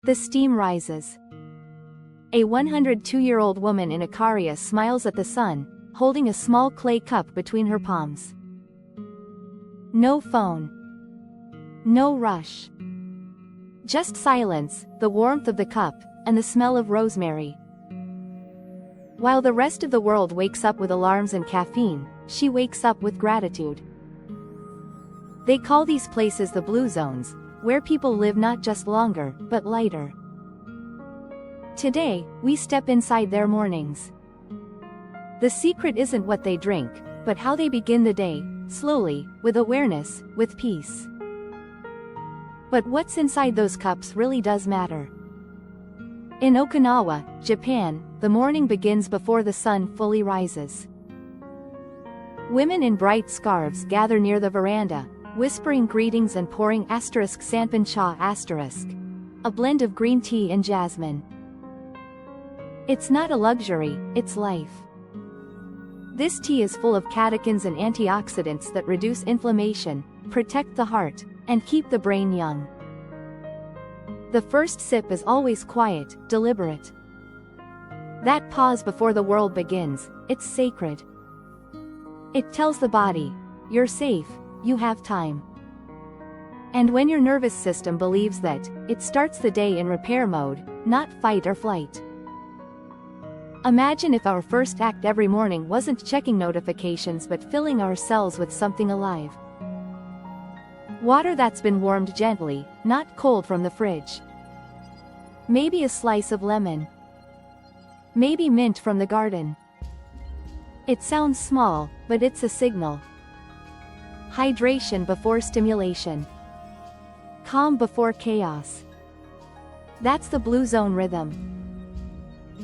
The steam rises. A 102-year-old woman in Ikaria smiles at the sun, holding a small clay cup between her palms. No phone. No rush. Just silence, the warmth of the cup, and the smell of rosemary. While the rest of the world wakes up with alarms and caffeine, she wakes up with gratitude. They call these places the blue zones, where people live not just longer, but lighter. Today, we step inside their mornings. The secret isn't what they drink, but how they begin the day, slowly, with awareness, with peace. But what's inside those cups really does matter. In Okinawa, Japan, the morning begins before the sun fully rises. Women in bright scarves gather near the veranda, whispering greetings and pouring Sanpin-cha a blend of green tea and jasmine. It's not a luxury, it's life. This tea is full of catechins and antioxidants that reduce inflammation, protect the heart, and keep the brain young. The first sip is always quiet, deliberate. That pause before the world begins, it's sacred. It tells the body, you're safe, you have time. And when your nervous system believes that, it starts the day in repair mode, not fight or flight. Imagine if our first act every morning wasn't checking notifications but filling our cells with something alive. Water that's been warmed gently, not cold from the fridge. Maybe a slice of lemon. Maybe mint from the garden. It sounds small, but it's a signal. Hydration before stimulation. Calm before chaos. That's the blue zone rhythm.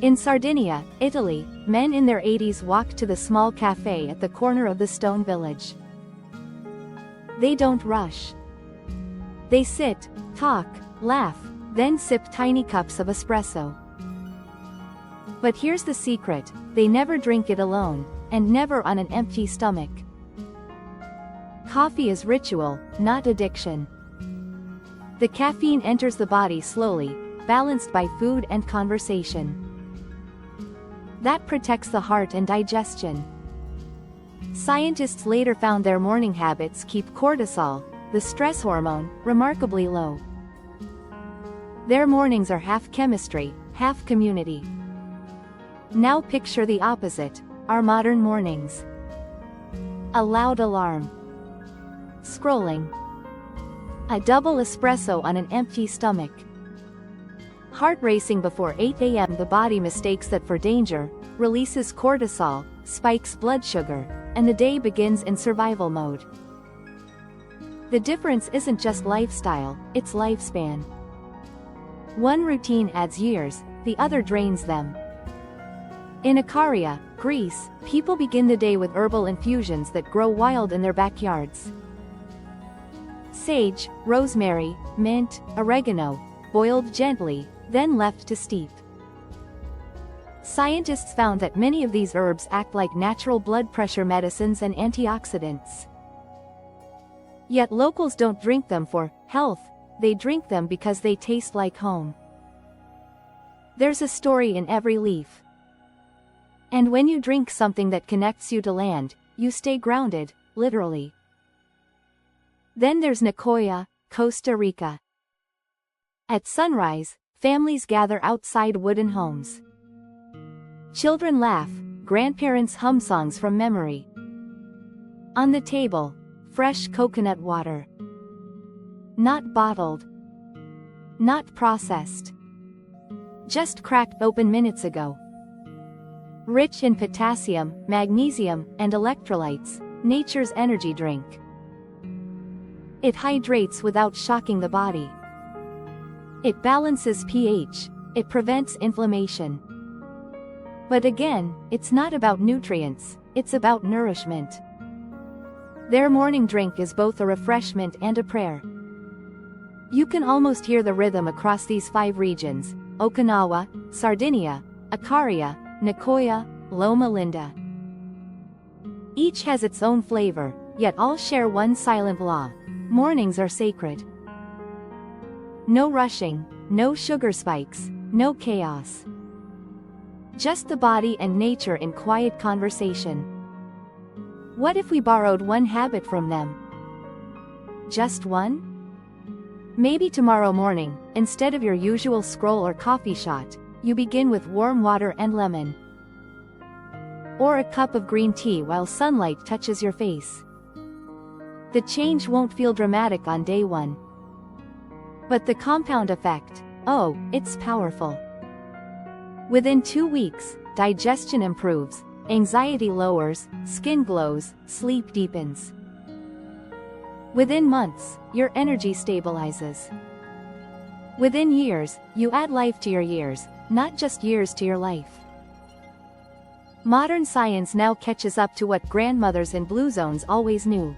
In Sardinia, Italy, men in their 80s walk to the small cafe at the corner of the stone village. They don't rush. They sit, talk, laugh, then sip tiny cups of espresso. But here's the secret, they never drink it alone, and never on an empty stomach. Coffee is ritual, not addiction. The caffeine enters the body slowly, balanced by food and conversation. That protects the heart and digestion. Scientists later found their morning habits keep cortisol, the stress hormone, remarkably low. Their mornings are half chemistry, half community. Now picture the opposite, our modern mornings. A loud alarm. Scrolling. A double espresso on an empty stomach. Heart racing before 8 a.m. The body mistakes that for danger, releases cortisol, spikes blood sugar, and the day begins in survival mode. The difference isn't just lifestyle, it's lifespan. One routine adds years, the other drains them. In Ikaria, Greece, people begin the day with herbal infusions that grow wild in their backyards. Sage, rosemary, mint, oregano, boiled gently, then left to steep. Scientists found that many of these herbs act like natural blood pressure medicines and antioxidants. Yet locals don't drink them for health, they drink them because they taste like home. There's a story in every leaf. And when you drink something that connects you to land, you stay grounded, literally. Then there's Nicoya, Costa Rica. At sunrise, families gather outside wooden homes. Children laugh, grandparents hum songs from memory. On the table, fresh coconut water. Not bottled. Not processed. Just cracked open minutes ago. Rich in potassium, magnesium, and electrolytes, nature's energy drink. It hydrates without shocking the body. It balances pH, it prevents inflammation. But again, it's not about nutrients, it's about nourishment. Their morning drink is both a refreshment and a prayer. You can almost hear the rhythm across these 5 regions: Okinawa, Sardinia, Ikaria, Nicoya, Loma Linda. Each has its own flavor, yet all share one silent law: mornings are sacred. No rushing, no sugar spikes, no chaos. Just the body and nature in quiet conversation. What if we borrowed one habit from them? Just one? Maybe tomorrow morning, instead of your usual scroll or coffee shot, you begin with warm water and lemon. Or a cup of green tea while sunlight touches your face. The change won't feel dramatic on day one. But the compound effect, oh, it's powerful. Within 2 weeks, digestion improves, anxiety lowers, skin glows, sleep deepens. Within months, your energy stabilizes. Within years, you add life to your years, not just years to your life. Modern science now catches up to what grandmothers in blue zones always knew.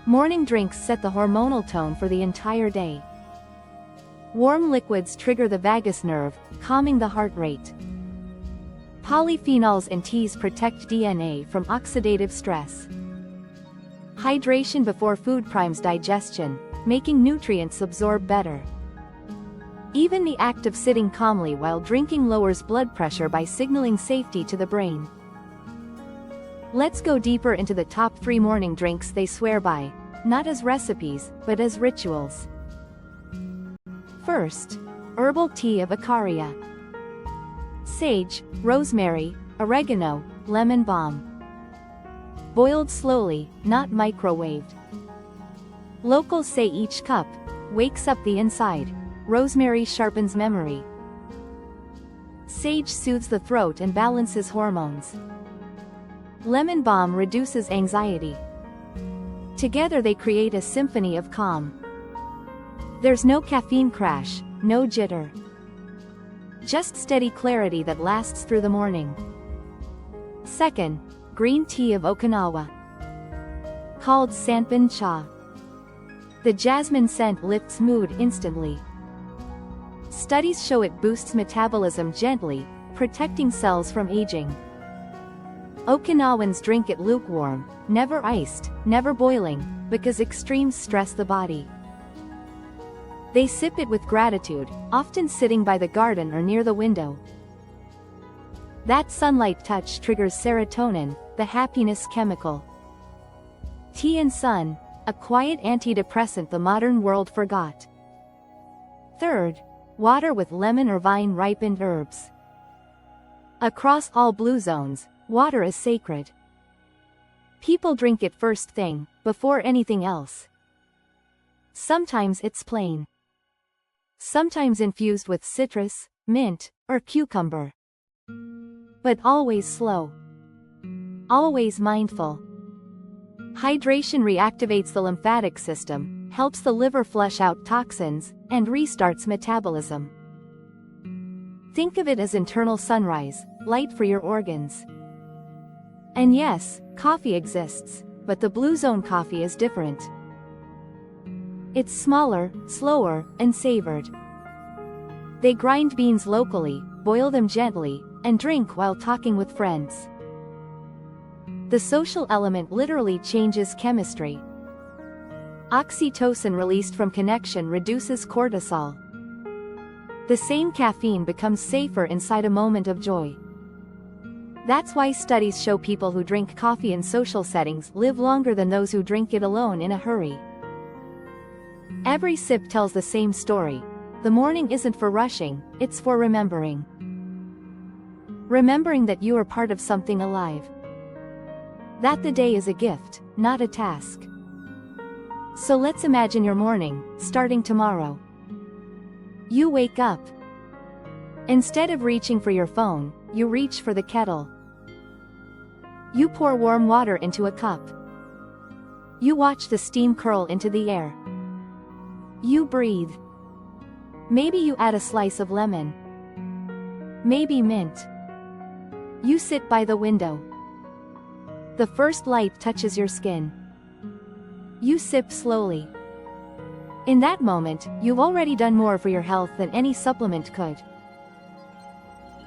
Morning drinks set the hormonal tone for the entire day. Warm liquids trigger the vagus nerve, calming the heart rate. Polyphenols in teas protect DNA from oxidative stress. Hydration before food primes digestion, making nutrients absorb better. Even the act of sitting calmly while drinking lowers blood pressure by signaling safety to the brain. Let's go deeper into the top 3 morning drinks they swear by, not as recipes, but as rituals. First, herbal tea of Ikaria. Sage, rosemary, oregano, lemon balm. Boiled slowly, not microwaved. Locals say each cup wakes up the inside. Rosemary sharpens memory. Sage soothes the throat and balances hormones. Lemon balm reduces anxiety. Together they create a symphony of calm. There's no caffeine crash, no jitter. Just steady clarity that lasts through the morning. Second, green tea of Okinawa. Called Sanpin-cha. The jasmine scent lifts mood instantly. Studies show it boosts metabolism gently, protecting cells from aging. Okinawans drink it lukewarm, never iced, never boiling, because extremes stress the body. They sip it with gratitude, often sitting by the garden or near the window. That sunlight touch triggers serotonin, the happiness chemical. Tea and sun, a quiet antidepressant the modern world forgot. Third, water with lemon or vine-ripened herbs. Across all blue zones, water is sacred. People drink it first thing, before anything else. Sometimes it's plain. Sometimes infused with citrus, mint, or cucumber. But always slow. Always mindful. Hydration reactivates the lymphatic system, helps the liver flush out toxins, and restarts metabolism. Think of it as internal sunrise, light for your organs. And yes, coffee exists, but the Blue Zone coffee is different. It's smaller, slower, and savored. They grind beans locally, boil them gently, and drink while talking with friends. The social element literally changes chemistry. Oxytocin released from connection reduces cortisol. The same caffeine becomes safer inside a moment of joy. That's why studies show people who drink coffee in social settings live longer than those who drink it alone in a hurry. Every sip tells the same story. The morning isn't for rushing, it's for remembering. Remembering that you are part of something alive. That the day is a gift, not a task. So let's imagine your morning, starting tomorrow. You wake up. Instead of reaching for your phone, you reach for the kettle. You pour warm water into a cup. You watch the steam curl into the air. You breathe. Maybe you add a slice of lemon. Maybe mint. You sit by the window. The first light touches your skin. You sip slowly. In that moment, you've already done more for your health than any supplement could.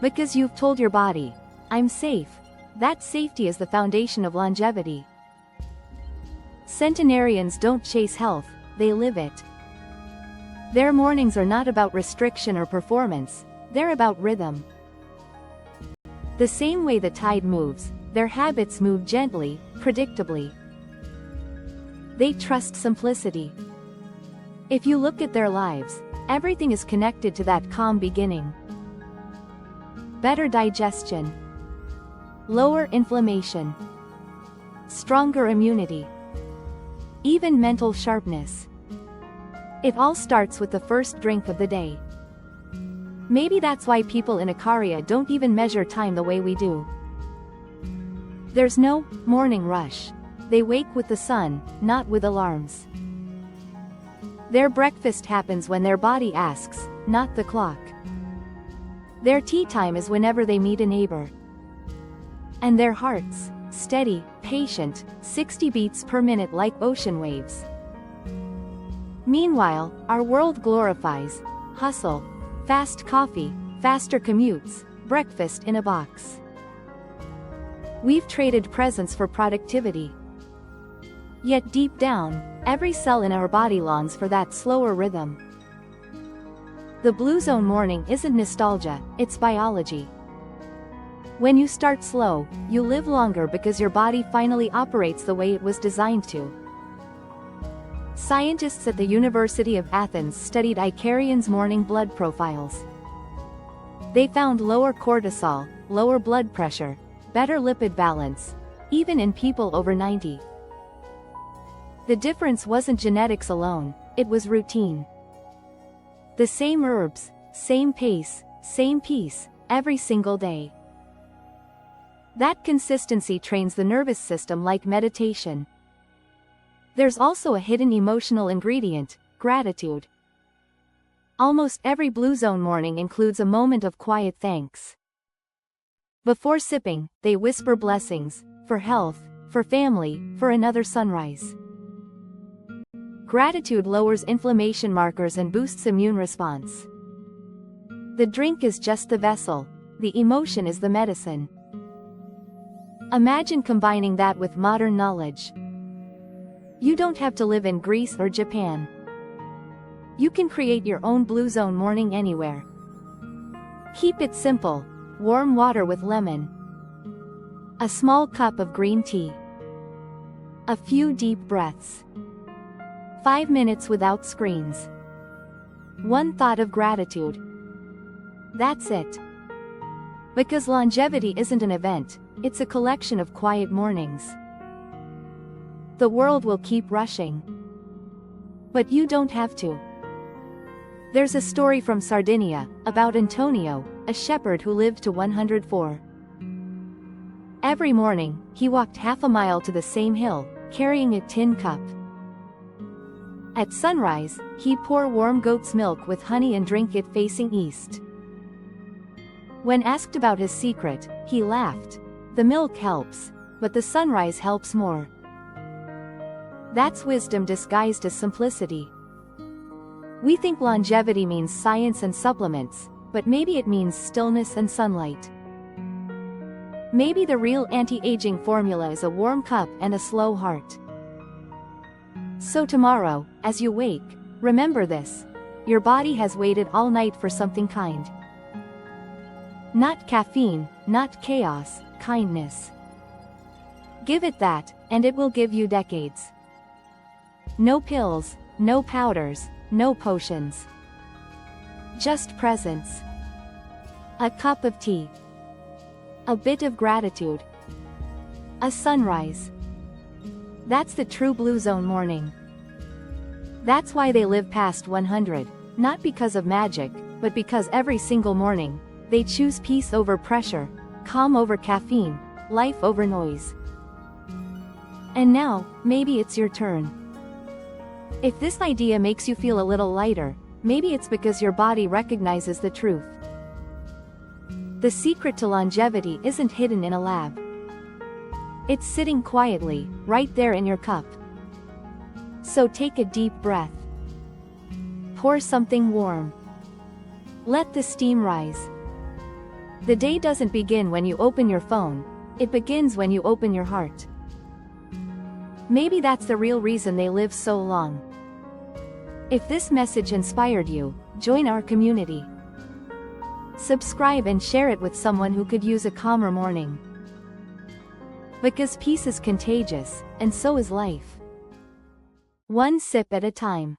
Because you've told your body, I'm safe. That safety is the foundation of longevity. Centenarians don't chase health, they live it. Their mornings are not about restriction or performance, they're about rhythm. The same way the tide moves, their habits move gently, predictably. They trust simplicity. If you look at their lives, everything is connected to that calm beginning. Better digestion. Lower inflammation. Stronger immunity. Even mental sharpness. It all starts with the first drink of the day. Maybe that's why people in Ikaria don't even measure time the way we do. There's no morning rush. They wake with the sun, not with alarms. Their breakfast happens when their body asks, not the clock. Their tea time is whenever they meet a neighbor. And their hearts, steady, patient, 60 beats per minute like ocean waves. Meanwhile, our world glorifies hustle, fast coffee, faster commutes, breakfast in a box. We've traded presence for productivity. Yet deep down, every cell in our body longs for that slower rhythm. The Blue Zone morning isn't nostalgia, it's biology. When you start slow, you live longer because your body finally operates the way it was designed to. Scientists at the University of Athens studied Icarians' morning blood profiles. They found lower cortisol, lower blood pressure, better lipid balance, even in people over 90. The difference wasn't genetics alone, it was routine. The same herbs, same pace, same peace, every single day. That consistency trains the nervous system like meditation. There's also a hidden emotional ingredient, gratitude. Almost every Blue Zone morning includes a moment of quiet thanks. Before sipping, they whisper blessings, for health, for family, for another sunrise. Gratitude lowers inflammation markers and boosts immune response. The drink is just the vessel, the emotion is the medicine. Imagine combining that with modern knowledge. You don't have to live in Greece or Japan. You can create your own Blue Zone morning anywhere. Keep it simple: warm water with lemon, a small cup of green tea, a few deep breaths, 5 minutes without screens, one thought of gratitude. That's it. Because longevity isn't an event, it's a collection of quiet mornings. The world will keep rushing. But you don't have to. There's a story from Sardinia, about Antonio, a shepherd who lived to 104. Every morning, he walked half a mile to the same hill, carrying a tin cup. At sunrise, he'd pour warm goat's milk with honey and drink it facing east. When asked about his secret, he laughed. The milk helps, but the sunrise helps more. That's wisdom disguised as simplicity. We think longevity means science and supplements, but maybe it means stillness and sunlight. Maybe the real anti-aging formula is a warm cup and a slow heart. So tomorrow, as you wake, remember this: your body has waited all night for something kind. Not caffeine, not chaos, kindness. Give it that, and it will give you decades. No pills, no powders, no potions. Just presence. A cup of tea. A bit of gratitude. A sunrise. That's the true Blue Zone morning. That's why they live past 100, not because of magic, but because every single morning, they choose peace over pressure, calm over caffeine, life over noise. And now, maybe it's your turn. If this idea makes you feel a little lighter, maybe it's because your body recognizes the truth. The secret to longevity isn't hidden in a lab. It's sitting quietly, right there in your cup. So take a deep breath. Pour something warm. Let the steam rise. The day doesn't begin when you open your phone, it begins when you open your heart. Maybe that's the real reason they live so long. If this message inspired you, join our community. Subscribe and share it with someone who could use a calmer morning. Because peace is contagious, and so is life. One sip at a time.